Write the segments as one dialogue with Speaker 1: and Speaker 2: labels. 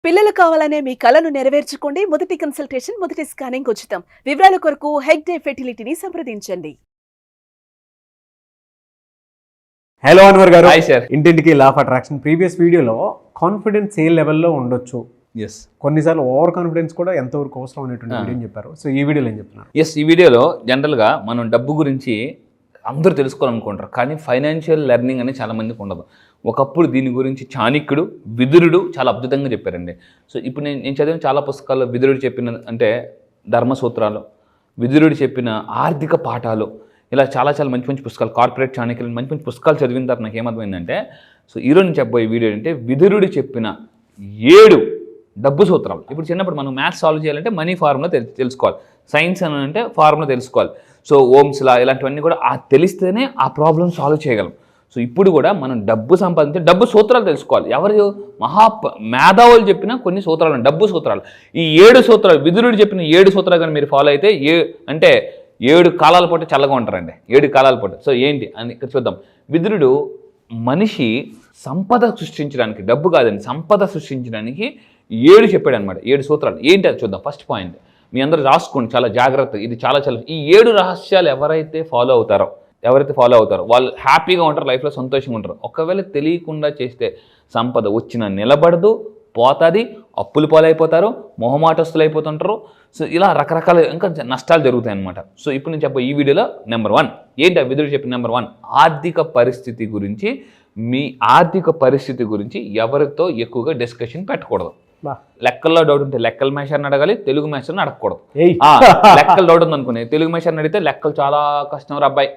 Speaker 1: పిల్లలు కావాలనే మీ కలను నెరవేర్చుకోండి. మొదటి కన్సల్టేషన్, మొదటి స్కానింగ్ ఉచితం. వివరాల కొరకు హెగ్డే ఫెర్టిలిటీని సంప్రదించండి.
Speaker 2: హలో అన్వర్ గారు.
Speaker 3: Hi sir.
Speaker 2: ఇంటింటికి లా ఆఫ్ అట్రాక్షన్ ప్రీవియస్ వీడియోలో కాన్ఫిడెన్స్ ఏ లెవెల్లో ఉండొచ్చు, కొన్నిసార్లు ఓవర్ కాన్ఫిడెన్స్ కూడా ఎంతవరకు అవసరం అనేటువంటి వీడియో చెప్పారు. సో ఈ వీడియోలో ఏం చెప్తున్నారు?
Speaker 3: ఈ వీడియోలో జనరల్గా మనం డబ్బు గురించి అందరూ తెలుసుకోవాలనుకుంటారు, కానీ ఫైనాన్షియల్ లెర్నింగ్ అనేది చాలా మందికి ఉండదు. ఒకప్పుడు దీని గురించి చాణక్యుడు, విదురుడు చాలా అద్భుతంగా చెప్పారండి. సో ఇప్పుడు నేను చదివిన చాలా పుస్తకాల్లో విదురుడు చెప్పిన అంటే ధర్మసూత్రాలు, విదురుడు చెప్పిన ఆర్థిక పాఠాలు, ఇలా చాలా చాలా మంచి మంచి పుస్తకాలు, కార్పొరేట్ చాణక్యులు మంచి మంచి పుస్తకాలు చదివిన తర్వాత నాకు ఏమర్థమైందంటే, సో ఈరోజు నేను చెప్పబోయే వీడియో అంటే విదురుడు చెప్పిన 7 డబ్బు సూత్రాలు. ఇప్పుడు చిన్నప్పుడు మనం మ్యాథ్స్ సాల్వ్ చేయాలంటే మనీ ఫార్ములా తెలుసుకోవాలి, సైన్స్ అని అంటే ఫార్ములా తెలుసుకోవాలి. సో ఓమ్స్లా ఇలాంటివన్నీ కూడా తెలిస్తేనే ఆ ప్రాబ్లమ్ సాల్వ్ చేయగలం. సో ఇప్పుడు కూడా మనం డబ్బు సంపాదించే డబ్బు సూత్రాలు తెలుసుకోవాలి. ఎవరు మేధావులు చెప్పిన కొన్ని సూత్రాలు, డబ్బు సూత్రాలు. ఈ 7 సూత్రాలు, విదురుడు చెప్పిన 7 సూత్రాలు కానీ మీరు ఫాలో అయితే అంటే 7 కాలాల పాటు చల్లగా ఉంటారండి. 7 కాలాల పాటు. సో ఏంటి అని ఇక్కడ చూద్దాం. విదురుడు మనిషి సంపద సృష్టించడానికి, డబ్బు కాదండి సంపద సృష్టించడానికి 7 చెప్పాడు అనమాట. 7 సూత్రాలు ఏంటి అది చూద్దాం. ఫస్ట్ పాయింట్ మీ అందరూ రాసుకోండి చాలా జాగ్రత్త. ఇది చాలా ఈ 7 రహస్యాలు ఎవరైతే ఫాలో అవుతారో వాళ్ళు హ్యాపీగా ఉంటారు, లైఫ్లో సంతోషంగా ఉంటారు. ఒకవేళ తెలియకుండా చేస్తే సంపద వచ్చిన నిలబడదు, పోతుంది, అప్పులు పాలైపోతారు, మొహమాటస్తులు అయిపోతుంటారు. సో ఇలా రకరకాల ఇంకా నష్టాలు జరుగుతాయి అనమాట. సో ఇప్పుడు నేను చెప్పే ఈ వీడియోలో నెంబర్ 1 ఏంటి, విదురుడు చెప్పిన నెంబర్ 1 ఆర్థిక పరిస్థితి గురించి. మీ ఆర్థిక పరిస్థితి గురించి ఎవరితో ఎక్కువగా డిస్కషన్ పెట్టకూడదు. లెక్కల్లో డౌట్ ఉంటే లెక్కల మేషర్ని అడగాలి, తెలుగు మేషర్ని అడగకూడదు. లెక్కల డౌట్ ఉంది అనుకునే తెలుగు మేషర్ని అడిగితే లెక్కలు చాలా కష్టం అబ్బాయి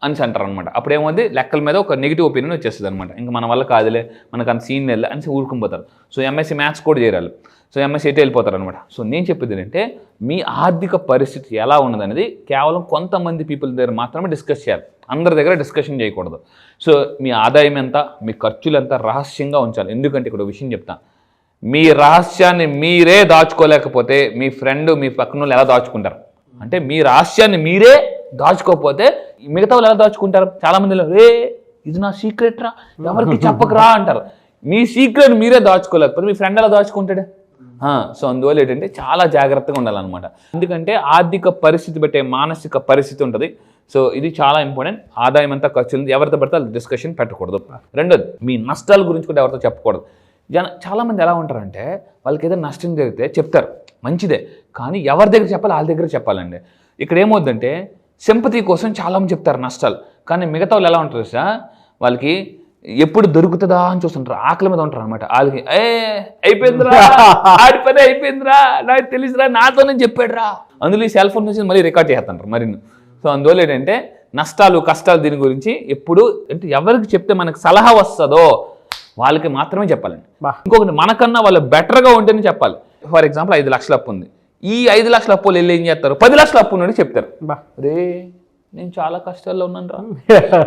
Speaker 3: అని అంటారు అనమాట. అప్పుడేమవుతుంది, లెక్కల మీద ఒక నెగిటివ్ ఒపీనియన్ వచ్చేస్తుంది అనమాట. ఇంకా మన వల్ల కాదులే, మనకు అంత సీన్ వెళ్ళి అని ఊరుకుని పోతారు. సో ఎంఎస్సీ మ్యాథ్స్ కూడా చేరాలి, సో ఎంఎస్సీ అయితే వెళ్ళిపోతారు అనమాట. సో నేను చెప్పేది ఏంటంటే, మీ ఆర్థిక పరిస్థితి ఎలా ఉన్నదనేది కేవలం కొంతమంది పీపుల్ దగ్గర మాత్రమే డిస్కస్ చేయాలి, అందరి దగ్గర డిస్కషన్ చేయకూడదు. సో మీ ఆదాయం ఎంత, మీ ఖర్చులు ఎంత రహస్యంగా ఉంచాలి. ఎందుకంటే ఇక్కడ విషయం చెప్తాను, మీ రహస్యాన్ని మీరే దాచుకోలేకపోతే మీ ఫ్రెండ్, మీ పక్కన వాళ్ళు ఎలా దాచుకుంటారు అంటే, మీ రహస్యాన్ని మీరే దాచుకోకపోతే మిగతా వాళ్ళు ఎలా దాచుకుంటారు? చాలా మంది ఇది నా సీక్రెట్ రా, ఎవరికి చెప్పకరా అంటారు. మీ సీక్రెట్ మీరే దాచుకోలేకపోతే మీ ఫ్రెండ్ ఎలా దాచుకుంటాడు? సో అందువల్ల ఏంటంటే చాలా జాగ్రత్తగా ఉండాలన్నమాట. ఎందుకంటే ఆర్థిక పరిస్థితి బట్టే మానసిక పరిస్థితి ఉంటుంది. సో ఇది చాలా ఇంపార్టెంట్. ఆదాయం అంతా ఖర్చులు ఎవరితో పడితే వాళ్ళు డిస్కషన్ పెట్టకూడదు. రెండోది, మీ నష్టాల గురించి కూడా ఎవరితో చెప్పకూడదు. చాలామంది ఎలా ఉంటారంటే, వాళ్ళకి ఏదైనా నష్టం జరిగితే చెప్తారు, మంచిదే, కానీ ఎవరి దగ్గర చెప్పాలి, వాళ్ళ దగ్గర చెప్పాలండి. ఇక్కడ ఏమవుద్దంటే, సింపతి కోసం చాలామంది చెప్తారు నష్టాలు, కానీ మిగతా వాళ్ళు ఎలా ఉంటారు సార్, వాళ్ళకి ఎప్పుడు దొరుకుతుందా అని చూస్తుంటారు, ఆకలి మీద ఉంటారు అనమాట. వాళ్ళకి అయిపోయిందిరా, ఆడి పని అయిపోయిందిరా, నాకు తెలుసురా, నాతోనే చెప్పాడురా, అందులో ఈ సెల్ ఫోన్ నుంచి మళ్ళీ రికార్డ్ చేస్తుంటారు మరి. సో అందువల్ల ఏంటంటే నష్టాలు కష్టాలు దీని గురించి ఎప్పుడు అంటే ఎవరికి చెప్తే మనకు సలహా వస్తుందో వాళ్ళకి మాత్రమే చెప్పాలండి. ఇంకొకటి, మనకన్నా వాళ్ళు బెటర్గా ఉంటేనే చెప్పాలి. ఫర్ ఎగ్జాంపుల్ 5 లక్షల అప్పు ఉంది, ఈ 5 లక్షల అప్పులు వెళ్ళి ఏం చేస్తారు, 10 లక్షల అప్పు ఉందని చెప్తారు. రే నేను చాలా కష్టాల్లో ఉన్నాను రా,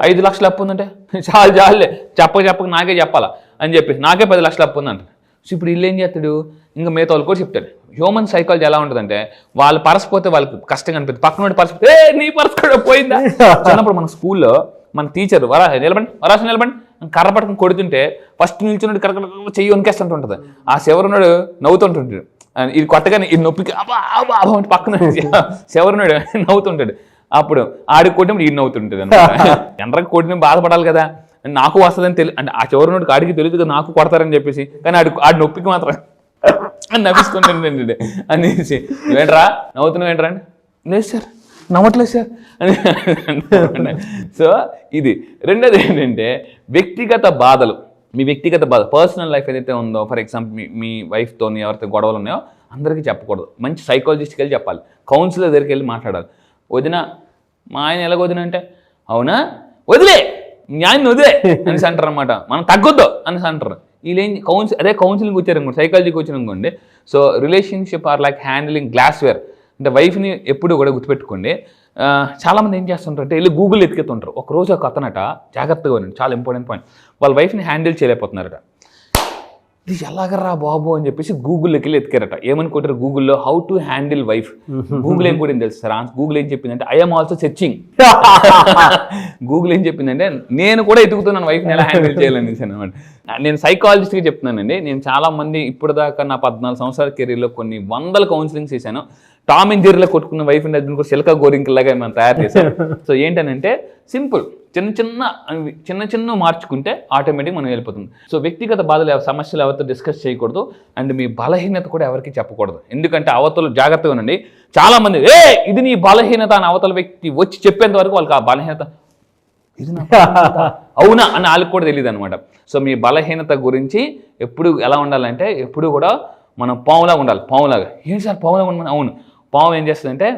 Speaker 3: 5 లక్షల అప్పు ఉందంటే చాలే చెప్పక నాకే చెప్పాలా అని చెప్పేసి నాకే 10 లక్షల అప్పు ఉందంట. సో ఇప్పుడు వీళ్ళు ఏం చేస్తాడు, ఇంకా మిగతా వాళ్ళు కూడా చెప్తాడు. హ్యూమన్ సైకాలజీ ఎలా ఉంటుందంటే, వాళ్ళు పరసపోతే వాళ్ళకి కష్టంగా అనిపిస్తుంది, పక్కన పరసపోతే నీ పర్స్ కూడా పోయిందా. చిన్నప్పుడు మన స్కూల్లో మన టీచర్ నిలబండి కర్ర పట్టుకుని కొడుతుంటే ఫస్ట్ నిల్చున్నాడు కరెక్ట్ చెయ్యి వనికేస్తుంటుంటుంది, ఆ శివరున్నాడు నవ్వుతుంటుంటాడు, ఇది కొట్టగానే ఇది నొప్పికి పక్కన శివరున్నాడు నవ్వుతుంటాడు. అప్పుడు ఆడికి కొట్టినప్పుడు ఈ నవ్వుతుంటుంది అనమాట. ఎండ్రకి కొట్టిన బాధపడాలి కదా, నాకు వస్తుందని అంటే ఆ చివరినోడికి ఆడికి తెలియదు కదా నాకు కొడతారని చెప్పేసి, కానీ ఆడి నొప్పికి మాత్రం అని నవ్విస్తుంటే అనేసి, ఏంట్రా నవ్వుతున్నావు ఏంట్రా అంటే, లేదు సార్ నవ్వట్లేదు సార్ అని. సో ఇది. రెండోది ఏంటంటే, వ్యక్తిగత బాధలు, మీ వ్యక్తిగత బాధ, పర్సనల్ లైఫ్ ఏదైతే ఉందో, ఫర్ ఎగ్జాంపుల్ మీ వైఫ్తో ఎవరైతే గొడవలు ఉన్నాయో అందరికీ చెప్పకూడదు, మంచి సైకాలజిస్ట్కి వెళ్ళి చెప్పాలి, కౌన్సిలర్ దగ్గరికి వెళ్ళి మాట్లాడాలి. వదిన మా ఆయన ఎలాగ వదిన అంటే, అవునా వదిలే మీ ఆయన వదిలే అనేసి అంటారు అనమాట, మనం తగ్గొద్దు అనేసి అంటారు. వీళ్ళేం అదే కౌన్సిలింగ్ వచ్చారనుకోండి, సైకాలజీకి వచ్చారనుకోండి. So relationship are like handling glassware అంటే, వైఫ్ని ఎప్పుడు కూడా గుర్తుపెట్టుకోండి. చాలామంది ఏం చేస్తుంటారు అంటే, వెళ్ళి గూగుల్ ఎత్తుకెత్తుంటారు. ఒక రోజు ఒక అతనట, జాగ్రత్తగా ఉండండి, చాలా ఇంపార్టెంట్ పాయింట్, వాళ్ళ వైఫ్ని హ్యాండిల్ చేయలేకపోతున్నారట. ఇది ఎలాగరా బాబు అని చెప్పేసి గూగుల్లోకి వెళ్ళి ఎతికారట. ఏమని కొట్టారు గూగుల్లో, how to handle wife. Google ఏం కూడా తెలుసు సార్, గూగుల్ ఏం చెప్పిందంటే ఐఎమ్ ఆల్సో సెర్చింగ్. గూగుల్ ఏం చెప్పిందంటే నేను కూడా ఎతుకుతున్నాను వైఫ్ని ఎలా హ్యాండిల్ చేయాలని అనమాట. నేను సైకాలజిస్ట్గా చెప్తున్నానండి. నేను చాలా మంది ఇప్పుడు దాకా నా 14 సంవత్సరాల కెరీర్లో కొన్ని వందల కౌన్సిలింగ్స్ చేశాను. టామ్ అండ్ జెర్రీలో కొట్టుకున్న వైఫ్ అండ్ హస్బెండ్ కూడా సిల్కా గోరింకల్లాగా మనం తయారు చేశాం. సో ఏంటనంటే సింపుల్, చిన్న చిన్న మార్చుకుంటే ఆటోమేటిక్ మనం వెళ్ళిపోతుంది. సో వ్యక్తిగత బాధలు సమస్యలు ఎవరితో డిస్కస్ చేయకూడదు, అండ్ మీ బలహీనత కూడా ఎవరికి చెప్పకూడదు. ఎందుకంటే అవతల జాగ్రత్తగా ఉండండి. చాలా మంది ఇది నీ బలహీనత అని అవతల వ్యక్తి వచ్చి చెప్పేంత వరకు వాళ్ళకి ఆ బలహీనత ఇది నా అవునా అని వాళ్ళకి కూడా తెలియదు అనమాట. సో మీ బలహీనత గురించి ఎప్పుడు ఎలా ఉండాలంటే ఎప్పుడు కూడా మనం పావులాగా ఉండాలి. పావులాగా ఏంటి సార్ పావులాగా ఉండాలి? అవును, పాము ఏం చేస్తుందంటే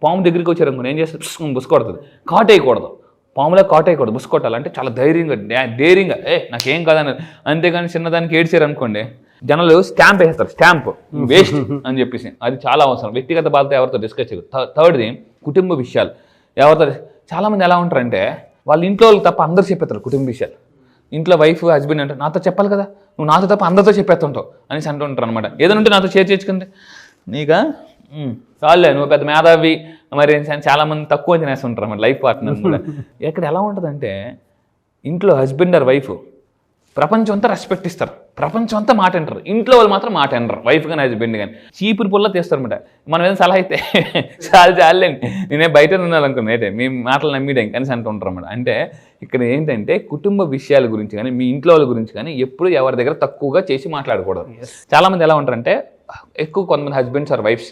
Speaker 3: పాము దగ్గరికి వచ్చారనుకోండి ఏం చేస్తుంది, బుసుకొడుతుంది. కాటేయకూడదు, పాములా కాటేయకూడదు, బుసుకొట్టాలంటే చాలా ధైర్యంగా డేరింగ్గా నాకేం కాదని. అంతేగాని చిన్నదానికి ఏడ్చారు అనుకోండి జనాలు స్టాంప్ వేస్తారు, స్టాంప్ వేస్ట్ అని చెప్పేసి. అది చాలా అవసరం. వ్యక్తిగత బాధతో ఎవరితో డిస్కస్ చేయదు. థర్డ్ది కుటుంబ విషయాలు. ఎవరితో చాలామంది ఎలా ఉంటారంటే వాళ్ళ ఇంట్లో వాళ్ళకి తప్ప అందరూ చెప్పేస్తారు కుటుంబ విషయాలు. ఇంట్లో వైఫ్ హస్బెండ్ అంటే నాతో చెప్పాలి కదా, నువ్వు నాతో తప్ప అందరితో చెప్పేస్తుంటావు అనేసి అంటూ ఉంటారు అనమాట. ఏదైనా ఉంటే నాతో షేర్ చేసుకుంటే నీకా చాలే నువ్వు పెద్ద మేధావి మరి చాలా మంది తక్కువ అంచనా వేస్తుంటారు అన్నమాట లైఫ్ పార్ట్నర్ కూడా. ఇక్కడ ఎలా ఉంటుందంటే ఇంట్లో హస్బెండ్ ఆర్ వైఫ్ ప్రపంచం అంతా రెస్పెక్ట్ ఇస్తారు, ప్రపంచం అంతా మాట అంటారు, ఇంట్లో వాళ్ళు మాత్రం మాట అనరు. వైఫ్ కానీ హస్బెండ్ కానీ చీపురు పుల్ల తీస్తారు అనమాట. మనం ఏదైనా సలహా అయితే చాలండి నేనే బయట ఉన్నాను అయితే మీ మాటలు నమ్మిడే కనీసం అంటూ ఉంటారు అన్నమాట. అంటే ఇక్కడ ఏంటంటే కుటుంబ విషయాల గురించి కానీ మీ ఇంట్లో వాళ్ళ గురించి కానీ ఎప్పుడు ఎవరి దగ్గర తక్కువగా చేసి మాట్లాడకూడదు. చాలామంది ఎలా ఉంటారంటే ఎక్కువ కొంతమంది హస్బెండ్స్ ఆర్ వైఫ్స్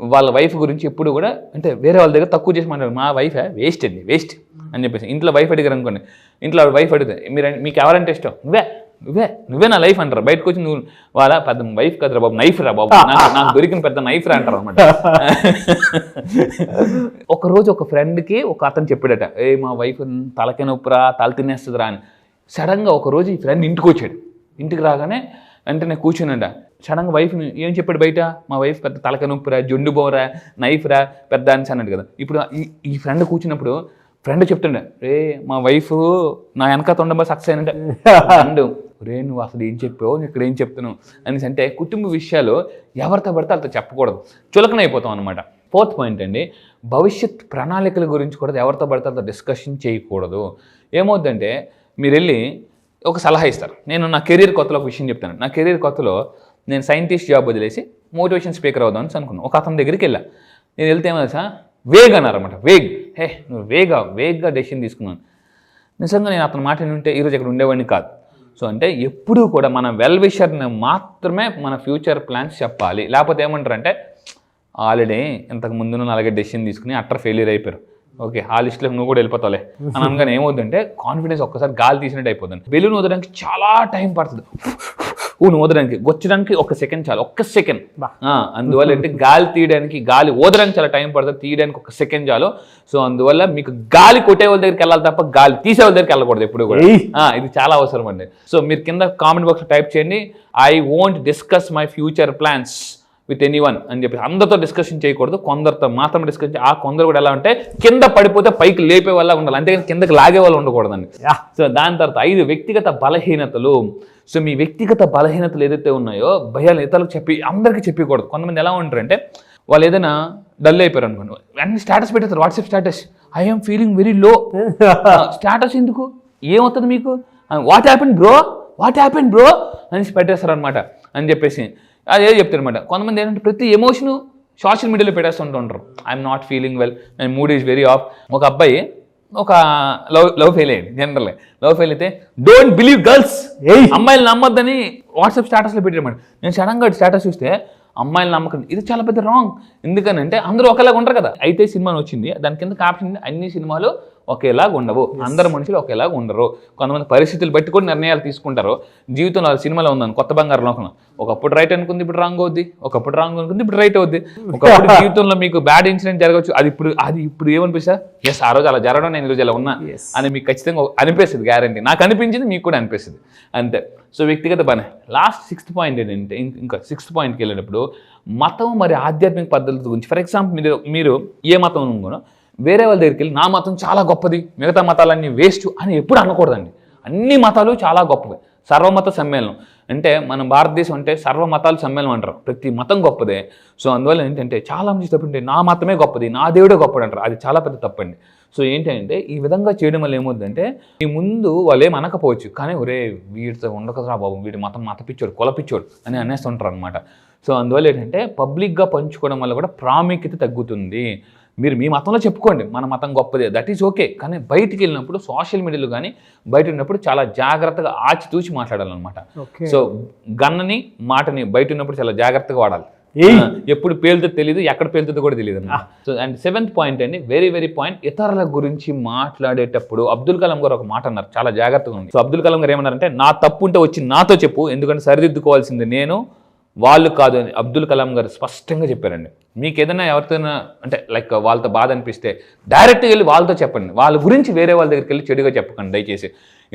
Speaker 3: వాళ్ళ వైఫ్ గురించి ఎప్పుడు కూడా అంటే వేరే వాళ్ళ దగ్గర తక్కువ చేసి మాట్లాడారు. మా వైఫ్ వేస్ట్ అండి, వేస్ట్ అని చెప్పేసి. ఇంట్లో వైఫ్ అడిగారు అనుకోండి, ఇంట్లో వైఫ్ అడుగుతాయి మీకు ఎవరంటే ఇష్టం, నువ్వే నా లైఫ్ అంటారు. బయటకు వచ్చి నువ్వు వాళ్ళ పెద్ద వైఫ్ కదరా బాబు, నైఫ్ రా బాబు, నాకు దొరికిన పెద్ద నైఫ్ రా అంటారు అనమాట. ఒకరోజు ఒక ఫ్రెండ్కి ఒక అతను చెప్పాడట, మా వైఫ్ తలకే నొప్పురా, తల తినేస్తుందిరా అని. సడన్గా ఒకరోజు ఈ ఫ్రెండ్ ఇంటికి వచ్చాడు. ఇంటికి రాగానే వెంటనే కూర్చున్నాడ. సడన్గా వైఫ్ని ఏం చెప్పాడు బయట, మా వైఫ్ పెద్ద తలక నొప్పిరా, జొండు బోరా, నైఫ్ రా పెద్ద అని అన్నాడు కదా. ఇప్పుడు ఈ ఫ్రెండ్ కూర్చున్నప్పుడు ఫ్రెండ్ చెప్తుండే మా వైఫ్ నా వెనక తొండబా సక్సెస్ అయినంటే ఫ్రెండ్ నువ్వు అసలు ఏం చెప్పావు, ఇక్కడ ఏం చెప్తున్నావు అనేసి. అంటే కుటుంబ విషయాలు ఎవరితో పడితే వాళ్ళతో చెప్పకూడదు, చులకన అయిపోతాం అనమాట. 4th పాయింట్ అండి, భవిష్యత్ ప్రణాళికల గురించి కూడా ఎవరితో పడితే వాళ్ళతో డిస్కషన్ చేయకూడదు. ఏమవుద్దంటే మీరు వెళ్ళి ఒక సలహా ఇస్తారు. నేను నా కెరీర్ కొత్తలో ఒక విషయం చెప్తాను. నా కెరీర్ కొత్తలో నేను సైంటిస్ట్ జాబ్ వదిలేసి మోటివేషన్ స్పీకర్ అవుదామని అనుకున్నాను. ఒక అతని దగ్గరికి వెళ్ళా. నేను వెళ్తే ఏమో తెలుసా, వేగ్ అన్నారన్నమాట. నువ్వు వేగ్గా డెసిషన్ తీసుకున్నాను. నిజంగా నేను అతని మాట వింటే ఈరోజు ఇక్కడ ఉండేవాడిని కాదు. సో అంటే ఎప్పుడూ కూడా మన వెల్ విషర్ని మాత్రమే మన ఫ్యూచర్ ప్లాన్స్ చెప్పాలి. లేకపోతే ఏమంటారంటే ఆల్రెడీ ఇంతకు ముందు అలాగే డెసిషన్ తీసుకుని అట్టర్ ఫెయిల్యూర్ అయిపోయారు, ఓకే ఆ లిస్ట్లో నువ్వు కూడా వెళ్ళిపోతావులే అని అనగానే ఏమవుతుందంటే కాన్ఫిడెన్స్ ఒక్కసారి గాలి తీసినట్టు అయిపోతుంది. బెలూన్ వదలడానికి చాలా టైం పడుతుంది. నువ్వు వదలడానికి వచ్చడానికి 1 సెకండ్ చాలు, 1 సెకండ్. అందువల్ల అంటే గాలి తీయడానికి గాలి వదలడానికి చాలా టైం పడుతుంది, తీయడానికి 1 సెకండ్ చాలు. సో అందువల్ల మీకు గాలి కొట్టే వాళ్ళ దగ్గరికి వెళ్ళాలి తప్ప గాలి తీసే వాళ్ళ దగ్గరికి వెళ్ళకూడదు ఎప్పుడు కూడా. ఇది చాలా అవసరం అండి. సో మీరు కింద కామెంట్ బాక్స్లో టైప్ చేయండి, I won't discuss my future plans with anyone అని చెప్పి. అందరితో డిస్కషన్ చేయకూడదు, కొందరితో మాత్రం డిస్కస్. ఆ కొందరు కూడా ఎలా అంటే కింద పడిపోతే పైకి లేపే వల్ల ఉండాలి, అంతేగాని కిందకి లాగే వాళ్ళు ఉండకూడదండి. సో దాని తర్వాత 5 వ్యక్తిగత బలహీనతలు. సో మీ వ్యక్తిగత బలహీనతలు ఏదైతే ఉన్నాయో భయాలు ఇతరులకు అందరికీ చెప్పకూడదు. కొంతమంది ఎలా ఉంటారంటే వాళ్ళు ఏదైనా డల్ అయిపోయారు అనుకోండి, అన్ని స్టేటస్ పెట్టేస్తారు, WhatsApp status, I'm feeling very low. Status ఎందుకు, ఏమవుతుంది మీకు, వాట్ హ్యాపెన్ బ్రో అని పెట్టేస్తారు అనమాట అని చెప్పేసి. అదే చెప్తారు అనమాట. కొంతమంది ఏంటంటే ప్రతి ఎమోషను సోషల్ మీడియాలో పెట్టేస్తుంటూ ఉంటారు. I'm not feeling well, my mood is very of. ఒక అబ్బాయి ఒక లవ్ ఫెయిల్ అయ్యాడు. జనరల్గా లవ్ ఫెయిల్ అయితే డోంట్ బిలీవ్ గర్ల్స్, అమ్మాయిలు నమ్మొద్దని వాట్సాప్ స్టేటస్లో పెట్టారన్నమాట. నేను సడన్గా స్టేటస్ చూస్తే అమ్మాయిలు నమ్మకం, ఇది చాలా పెద్ద రాంగ్. ఎందుకనంటే అందరూ ఒకేలాగా ఉంటారు కదా. అయితే సినిమా వచ్చింది, దాని కింద క్యాప్షన్ అన్ని సినిమాలు ఒకేలాగా ఉండవు, అందరు మనుషులు ఒకేలాగా ఉండరు, కొంతమంది పరిస్థితులు బట్టి కూడా నిర్ణయాలు తీసుకుంటారు. జీవితంలో సినిమాలో ఉందని కొత్త బంగారు లోకం, ఒకప్పుడు రైట్ అనుకుంది ఇప్పుడు రాంగ్ అవుద్ది, ఒకప్పుడు రాంగ్ అనుకుంది ఇప్పుడు రైట్ అవుద్ది. ఒకప్పుడు జీవితంలో మీకు బ్యాడ్ ఇన్సిడెంట్ జరగవచ్చు, అది ఇప్పుడు ఏమనిపిస్తా, ఎస్ ఆ రోజు అలా జరగడం, నేను ఈరోజు అలా ఉన్నా అని మీకు ఖచ్చితంగా అనిపిస్తుంది, గ్యారంటీ. నాకు అనిపించింది, మీకు కూడా అనిపిస్తుంది, అంతే. సో వ్యక్తిగత పని. లాస్ట్ 6th పాయింట్ ఏంటంటే, ఇంకా 6th పాయింట్కి వెళ్ళినప్పుడు మతం మరి ఆధ్యాత్మిక పద్ధతుల గురించి. ఫర్ ఎగ్జాంపుల్ మీరు ఏ మతం ఉందో వేరే వాళ్ళ దగ్గరికి వెళ్ళి నా మతం చాలా గొప్పది, మిగతా మతాలన్నీ వేస్ట్ అని ఎప్పుడు అనకూడదండి. అన్ని మతాలు చాలా గొప్పవి, సర్వమత సమ్మేళనం. అంటే మన భారతదేశం అంటే సర్వ మతాల సమ్మేళనం అంటారు, ప్రతి మతం గొప్పదే. సో అందువల్ల ఏంటంటే చాలా మంది తప్పంటే నా మతమే గొప్పది, నా దేవుడే గొప్పడు అంటారు. అది చాలా పెద్ద తప్పండి. సో ఏంటంటే ఈ విధంగా చేయడం వల్ల ఏమవుతుందంటే ఈ ముందు వాళ్ళు ఏం అనకపోవచ్చు, కానీ ఒరే వీడితో ఉండకరా బాబు, వీడి మత పిచ్చోడు, కుల పిచ్చోడు అని అనేస్తుంటారు అనమాట. సో అందువల్ల ఏంటంటే పబ్లిక్గా పంచుకోవడం వల్ల కూడా ప్రాముఖ్యత తగ్గుతుంది. మీరు మీ మతంలో చెప్పుకోండి మన మతం గొప్పదే, దట్ ఈజ్ ఓకే. కానీ బయటికి వెళ్ళినప్పుడు సోషల్ మీడియాలో కానీ బయట ఉన్నప్పుడు చాలా జాగ్రత్తగా ఆచితూచి మాట్లాడాలన్నమాట. సో గన్నని మాటని బయట ఉన్నప్పుడు చాలా జాగ్రత్తగా వాడాలి. ఎప్పుడు పేలుతుందో తెలియదు, ఎక్కడ పేలుతుందో కూడా తెలియదు అన్నమాట. సో అండ్ 7th పాయింట్ అండి, వెరీ పాయింట్, ఇతరుల గురించి మాట్లాడేటప్పుడు అబ్దుల్ కలాం గారు ఒక మాట అన్నారు, చాలా జాగ్రత్తగా ఉంది. సో అబ్దుల్ కలాం గారు ఏమన్నారంటే, నా తప్పు ఉంటే వచ్చి నాతో చెప్పు, ఎందుకంటే సరిదిద్దుకోవాల్సింది నేను, వాళ్ళు కాదు అని అబ్దుల్ కలాం గారు స్పష్టంగా చెప్పారండి. మీకు ఏదైనా ఎవరితోనైనా అంటే లైక్ వాళ్ళతో బాధ అనిపిస్తే డైరెక్ట్గా వెళ్ళి వాళ్ళతో చెప్పండి, వాళ్ళ గురించి వేరే వాళ్ళ దగ్గరికి వెళ్ళి చెడుగా చెప్పకండి దయచేసి.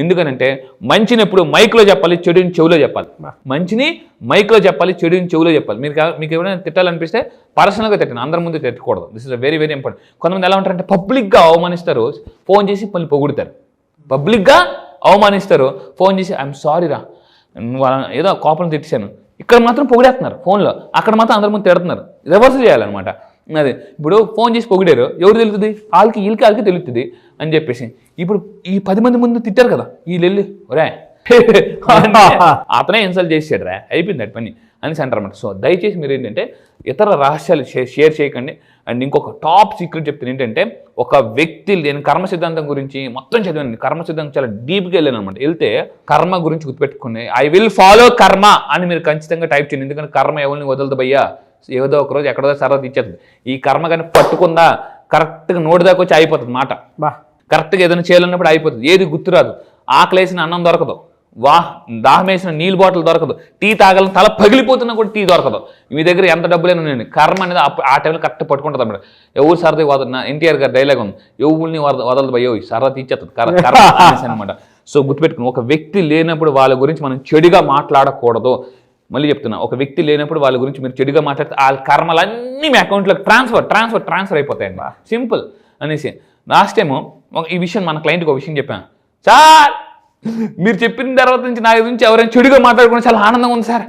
Speaker 3: ఎందుకనంటే మంచిని ఎప్పుడు మైక్లో చెప్పాలి, చెడుని చెవులో చెప్పాలి. మంచిని మైక్లో చెప్పాలి, చెడుని చెవులో చెప్పాలి. మీకు ఎవరైనా తిట్టాలనిపిస్తే పర్సనల్గా తిట్టండి, అందరి ముందు తిట్టకూడదు. This is very important. కొంతమంది ఎలా ఉంటారంటే పబ్లిక్గా అవమానిస్తారు, ఫోన్ చేసి మళ్ళీ పొగుడుతారు. పబ్లిక్గా అవమానిస్తారు, ఫోన్ చేసి ఐఎమ్ సారీ రా, ఏదో కోపం తిట్టాను, ఇక్కడ మాత్రం పొగిడేస్తున్నారు ఫోన్లో, అక్కడ మాత్రం అందరి ముందు తిడుతున్నారు. రివర్స్ చేయాలన్నమాట. అదే ఇప్పుడు ఫోన్ చేసి పొగిడారు, ఎవరు తెలుస్తుంది, వీళ్ళకి తెలుస్తుంది అని చెప్పేసి. ఇప్పుడు ఈ 10 మంది ముందు తిట్టారు కదా, వీళ్ళు వెళ్ళి ఒరే అతనే ఇన్సల్ట్ చేసాడు రా, అయిపోయింది అటు పని అని అంటారు అన్నమాట. సో దయచేసి మీరు ఏంటంటే ఇతర రహస్యాలు షేర్ చేయకండి. అండ్ ఇంకొక టాప్ సీక్రెట్ చెప్తాను ఏంటంటే, ఒక వ్యక్తి, నేను కర్మ సిద్ధాంతం గురించి మొత్తం చదివాను, కర్మ సిద్ధాంతం చాలా డీప్గా వెళ్ళాను అనమాట. వెళ్తే కర్మ గురించి గుర్తుపెట్టుకుని ఐ విల్ ఫాలో కర్మ అని మీరు ఖచ్చితంగా టైప్ చేయండి. ఎందుకంటే కర్మ ఎవరిని వదలదు భయ్యా, ఏదో ఒక రోజు ఎక్కడో సరదా ఇచ్చేస్తుంది. ఈ కర్మ కానీ పట్టుకుందా కరెక్ట్గా నోటి దాకా వచ్చి అయిపోతుంది మాట, కరెక్ట్గా ఏదైనా చేయాలన్నప్పుడు అయిపోతుంది. ఏది గుర్తురాదు, ఆకలేసిన అన్నం దొరకదు, దాహం వేసిన నీళ్ళు బాటిల్ దొరకదు, టీ తాగాలని తల పగిలిపోతున్నా కూడా టీ దొరకదు. మీ దగ్గర ఎంత డబ్బులైనా ఉన్నాయండి, కర్మ అనేది ఆ టైంలో కరెక్ట్ పట్టుకుంటుంది అన్నమాట. ఎవరు సరదా వదల, ఎన్టీఆర్ గారి డైలాగ్ ఉంది, ఎవరిని వదలదు భయ్యో సరదా తీర్చేస్తుంది కర్మ అనమాట. సో గుర్తుపెట్టుకుని, ఒక వ్యక్తి లేనప్పుడు వాళ్ళ గురించి మనం చెడుగా మాట్లాడకూడదు. మళ్ళీ చెప్తున్నా, ఒక వ్యక్తి లేనప్పుడు వాళ్ళ గురించి మీరు చెడుగా మాట్లాడితే ఆ కర్మలన్నీ మీ అకౌంట్లోకి ట్రాన్స్ఫర్ అయిపోతాయండి, సింపుల్ అనేసి. లాస్ట్ టైము ఈ విషయం మన క్లయింట్కి ఒక విషయం చెప్పాను, సార్ మీరు చెప్పిన తర్వాత నుంచి నా గురించి ఎవరైనా చెడుగా మాట్లాడుకుని చాలా ఆనందంగా ఉంది సార్.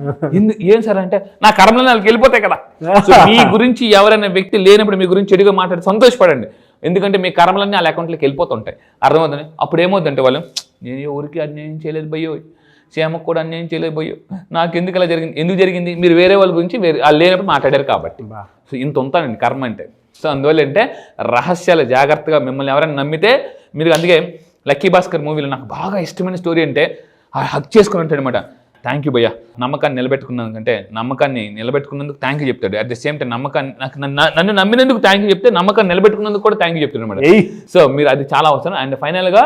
Speaker 3: ఏం సార్ అంటే, నా కర్మలు వాళ్ళకి వెళ్ళిపోతాయి కదా. సో మీ గురించి ఎవరైనా వ్యక్తి లేనప్పుడు మీ గురించి చెడుగా మాట్లాడి సంతోషపడండి, ఎందుకంటే మీ కర్మలన్నీ వాళ్ళ అకౌంట్లోకి వెళ్ళిపోతుంటాయి. అర్థమవుతుంది. అప్పుడు ఏమవుతుందంటే వాళ్ళు, నేను ఎవరికి అన్యాయం చేయలేదు భయ్యో, శ్యామకు కూడా అన్యాయం చేయలేదు భయ్యో, నాకు ఎందుకు అలా జరిగింది, ఎందుకు జరిగింది, మీరు వేరే వాళ్ళ గురించి వాళ్ళు లేనప్పుడు మాట్లాడారు కాబట్టి. సో ఇంత ఉంటానండి కర్మ అంటే. సో అందువల్ల అంటే రహస్యాలు జాగ్రత్తగా, మిమ్మల్ని ఎవరైనా నమ్మితే మీరు, అందుకే లక్కీ భాస్కర్ మూవీలో నాకు బాగా ఇష్టమైన స్టోరీ అంటే హక్ చేసుకుని ఉంటాడు అనమాట. థ్యాంక్ యూ భయ్యా, నమ్మకాన్ని నిలబెట్టుకున్నందుకు థ్యాంక్ యూ చెప్తాడు. అట్ ద సేమ్ టైం నన్ను నమ్మినందుకు థ్యాంక్ యూ చెప్తే, నమ్మకాన్ని నిలబెట్టుకున్నందుకు కూడా థ్యాంక్ యూ చెప్తాడు అనమాట. సో మీరు అది చాలా అవసరం. అండ్ ఫైనల్గా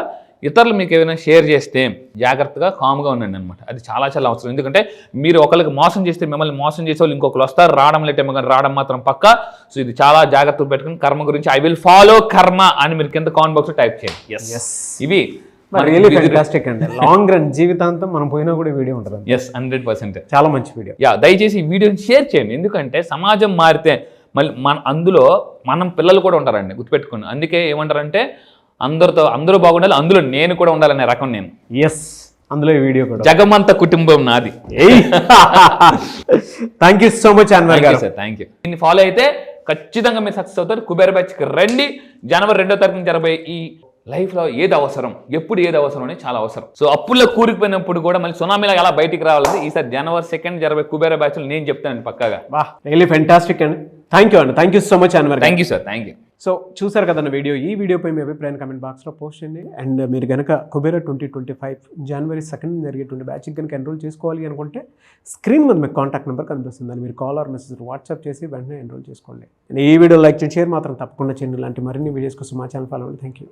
Speaker 3: ఇతరులు మీకు ఏదైనా షేర్ చేస్తే జాగ్రత్తగా కామ్గా ఉండండి అనమాట. అది చాలా అవసరం. ఎందుకంటే మీరు ఒకరికి మోసం చేస్తే మిమ్మల్ని మోసం చేసే వాళ్ళు ఇంకొకరు వస్తారు, రావడం లేటేమో కానీ రావడం మాత్రం పక్కా. సో ఇది చాలా జాగ్రత్తగా పెట్టుకుని కర్మ గురించి ఐ విల్ ఫాలో కర్మ అని మీరు కింద కామెంట్ బాక్స్ టైప్ చేయండి. ఇవి
Speaker 2: రియల్లీ ఫ్యాంటాస్టిక్ అండి. లాంగ్ రన్ జీవితాంతం మనం పోయినా కూడా వీడియో ఉంటుంది.
Speaker 3: 100%
Speaker 2: చాలా మంచి వీడియో.
Speaker 3: దయచేసి ఈ వీడియోని షేర్ చేయండి, ఎందుకంటే సమాజం మారితే మళ్ళీ అందులో మనం పిల్లలు కూడా ఉంటారండి, గుర్తుపెట్టుకోండి. అందుకే ఏమంటారంటే అందరూ బాగుండాలి, అందులో నేను కూడా ఉండాలనే రకం నేను.
Speaker 2: అందులో ఈ వీడియో కూడా
Speaker 3: జగమంత కుటుంబం నాది.
Speaker 2: Thank you so much Anwar గారు.
Speaker 3: Sir thank you. దీన్ని ఫాలో అయితే ఖచ్చితంగా మీరు సక్సెస్ అవుతారు. కుబేర బ్యాచ్కి రండి. జనవరి 2వ తారీఖున జరగబోయే ఈ లైఫ్లో ఏది అవసరం, ఎప్పుడు ఏది అవసరం అనేది చాలా అవసరం. సో అప్పుల్లో కూరుకుపోయినప్పుడు కూడా మళ్ళీ సునామీలో ఎలా బయటికి రావాలి, ఈసారి జనవరి 2nd జరగబోయే కుబేర బ్యాచ్లు నేను చెప్తానండి పక్కాగా.
Speaker 2: రియల్లీ ఫ్యాంటాస్టిక్ అండి. థ్యాంక్ యూ అండి. Thank you so much Anwar.
Speaker 3: Thank you sir. Thank you.
Speaker 2: So చూసారు కదన్న వీడియో. ఈ వీడియోపై మీ అభిప్రాయం కమెంట్ బాక్స్లో పోస్ట్ చేయండి. అండ్ మీరు కనుక కుబేర 2025 జనవరి 2nd జరిగేటువంటి బ్యాచ్కి కనుక ఎన్రోల్ చేసుకోవాలి అనుకుంటే స్క్రీన్ మీద మీకు కాంటాక్ట్ నెంబర్ కనిపిస్తుంది, అని మీరు కాల్ ఆర్ మెసేజ్ వాట్సాప్ చేసి వెంటనే ఎన్రోల్ చేసుకోండి. ఈ వీడియో లైక్ చేసి షేర్ మాత్రం తప్పకుండా చేయండి. ఇలాంటి మరిన్ని వీడియోస్ కోసం మా ఛానల్ ఫాలో అవ్వండి. Thank you.